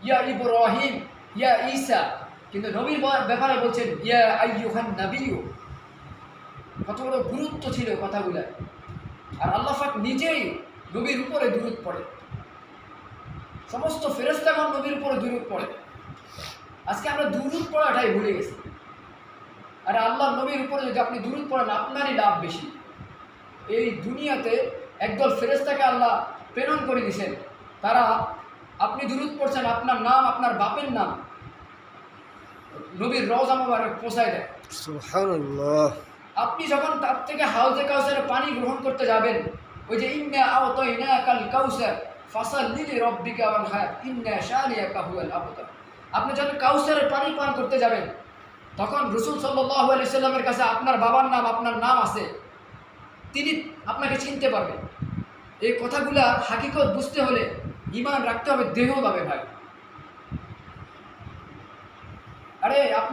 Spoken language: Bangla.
ইয়া ইব্রাহিম, ইয়া ঈসা, কিন্তু নবীর ব্যাপারে বলছেন ইয়া আইয়ুহান নাবিয়্যু। কত বড় গুরুত্ব ছিল কথাগুলা। আর আল্লাহ পাক নিজেই নবীর উপরে দুরূদ পড়ে, সমস্ত ফেরেশতাগণ নবীর উপরে দুরূদ পড়ে। আজকে আমরা দুরূদ পড়াটাই ভুলে গেছি। আর আল্লাহর নবীর উপরে যদি আপনি দুরূদ পড়েন, আপনারই লাভ বেশি। এই দুনিয়াতে একদল ফেরেশতাকে আল্লাহ প্রেরণ করে দিয়েছেন, তারা আপনি দুরূদ পড়ছেন, আপনার নাম, আপনার বাপের নাম নবীর রওজা মোবারক পৌঁছায় দেয়। সুবহানাল্লাহ। আপনি যখন তার থেকে হাউজে কাউসারের পানি গ্রহণ করতে যাবেন, ওই যে ইন্না আ'তাইনাকাল কাউসার ফাসাল্লি লিরাব্বিকা ওয়ানহার ইন্না শানিআকা হুয়াল আবতার। আপনি যখন কাউসারের পানি পান করতে যাবেন, তখন রাসূল সাল্লাল্লাহু আলাইহি সাল্লামের কাছে আপনার বাবার নাম, আপনার নাম আছে, তিনি আপনাকে চিনতে পারবেন। এই কথাগুলা হাকিকত বুঝতে হলে ঈমান রাখতে হবে দেহভাবে ভাই। আরে আপনার